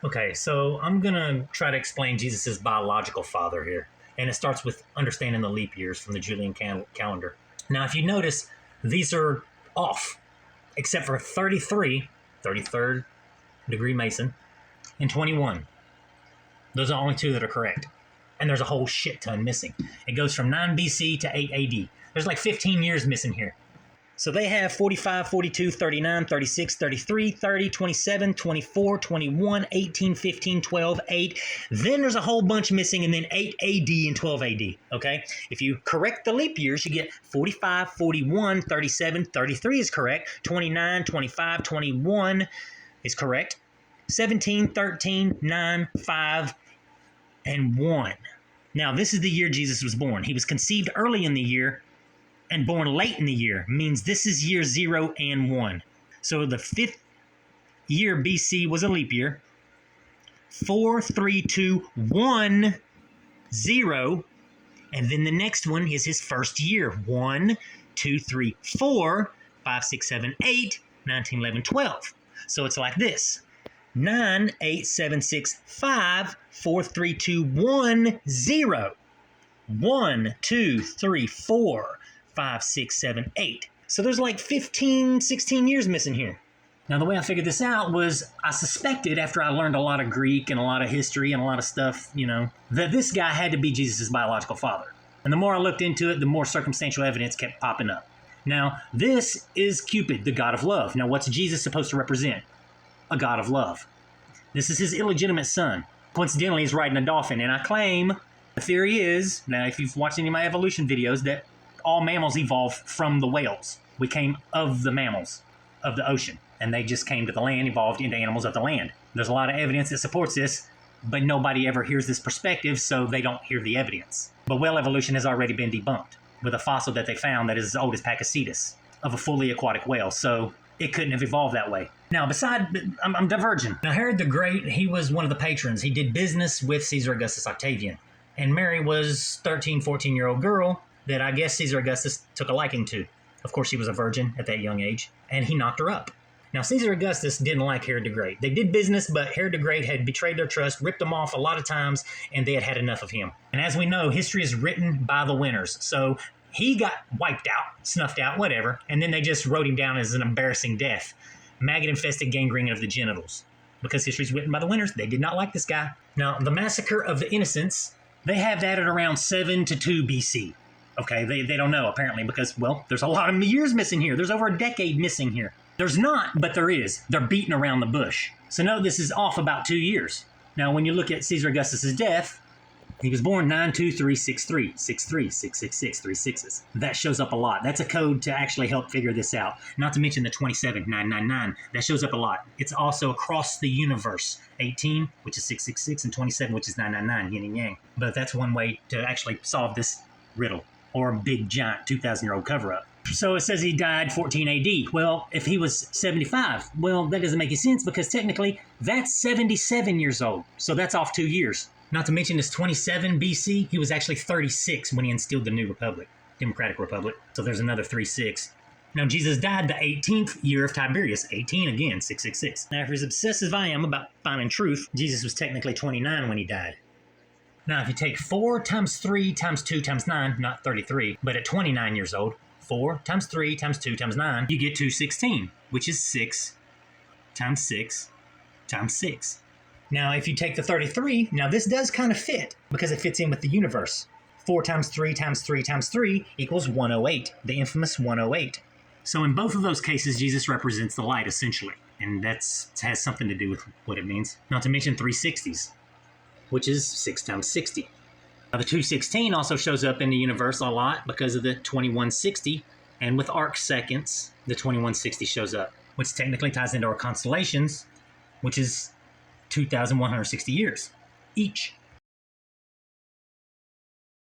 Okay, so I'm going to try to explain Jesus' biological father here. And it starts with understanding the leap years from the Julian calendar. Now, if you notice, these are off, except for 33, 33rd degree Mason, and 21. Those are the only two that are correct. And there's a whole shit ton missing. It goes from 9 BC to 8 AD. There's like 15 years missing here. So they have 45, 42, 39, 36, 33, 30, 27, 24, 21, 18, 15, 12, 8. Then there's a whole bunch missing, and then 8 AD and 12 AD, okay? If you correct the leap years, you get 45, 41, 37, 33 is correct, 29, 25, 21 is correct, 17, 13, 9, 5, and 1. Now, this is the year Jesus was born. He was conceived early in the year and born late in the year, means this is year 0 and 1. So the 5th year BC was a leap year. 4, 3, 2, 1, 0. And then the next one is his first year. 1, 2, 3, 4, 5, 6, 7, 8, 9, 10, 11, 12. So it's like this. 9, 8, 7, 6, 5, 4, 3, 2, 1, 0. 1, 2, 3, 4, 5, 6, 7, 8. So there's like 15, 16 years missing here. Now, the way I figured this out was I suspected, after I learned a lot of Greek and a lot of history and a lot of stuff, that this guy had to be Jesus' biological father. And the more I looked into it, the more circumstantial evidence kept popping up. Now, this is Cupid, the god of love. Now, what's Jesus supposed to represent? A god of love. This is his illegitimate son. Coincidentally, he's riding a dolphin, and I claim, the theory is, now if you've watched any of my evolution videos, that all mammals evolved from the whales. We came of the mammals of the ocean, and they just came to the land, evolved into animals of the land. There's a lot of evidence that supports this, but nobody ever hears this perspective, so they don't hear the evidence. But whale evolution has already been debunked with a fossil that they found that is as old as Pakicetus of a fully aquatic whale, so it couldn't have evolved that way. Now, I'm diverging. Now, Herod the Great, he was one of the patrons. He did business with Caesar Augustus Octavian. And Mary was 13, 14-year-old girl that I guess Caesar Augustus took a liking to. Of course, she was a virgin at that young age, and he knocked her up. Now, Caesar Augustus didn't like Herod the Great. They did business, but Herod the Great had betrayed their trust, ripped them off a lot of times, and they had had enough of him. And as we know, history is written by the winners. So he got wiped out, snuffed out, whatever, and then they just wrote him down as an embarrassing death. Maggot-infested gangrene of the genitals. Because history's written by the winners, they did not like this guy. Now, the massacre of the innocents, they have that at around 7 to 2 BC. Okay, they don't know, apparently, because, well, there's a lot of years missing here. There's over a decade missing here. There's not, but there is. They're beating around the bush. So no, this is off about 2 years. Now, when you look at Caesar Augustus' death, he was born 92363, 63, 666, 3 6s. That shows up a lot. That's a code to actually help figure this out. Not to mention the 27999. That shows up a lot. It's also across the universe. 18, which is 666, and 27, which is 999, yin and yang. But that's one way to actually solve this riddle, or a big, giant 2,000-year-old cover-up. So it says he died 14 AD. Well, if he was 75, well, that doesn't make any sense because technically that's 77 years old. So that's off 2 years. Not to mention this 27 BC, he was actually 36 when he instilled the new republic, Democratic Republic. So there's another 3-6. Now, Jesus died the 18th year of Tiberius, 18 again, 666. Now, for as obsessive as I am about finding truth, Jesus was technically 29 when he died. Now, if you take 4 times 3 times 2 times 9, not 33, but at 29 years old, 4 times 3 times 2 times 9, you get 216, which is 6 times 6 times 6. Now, if you take the 33, now this does kind of fit because it fits in with the universe. 4 times 3 times 3 times 3 equals 108, the infamous 108. So in both of those cases, Jesus represents the light, essentially. And that has something to do with what it means. Not to mention 360s, which is 6 times 60. Now, the 216 also shows up in the universe a lot because of the 2160. And with arc seconds, the 2160 shows up, which technically ties into our constellations, which is 2,160 years each.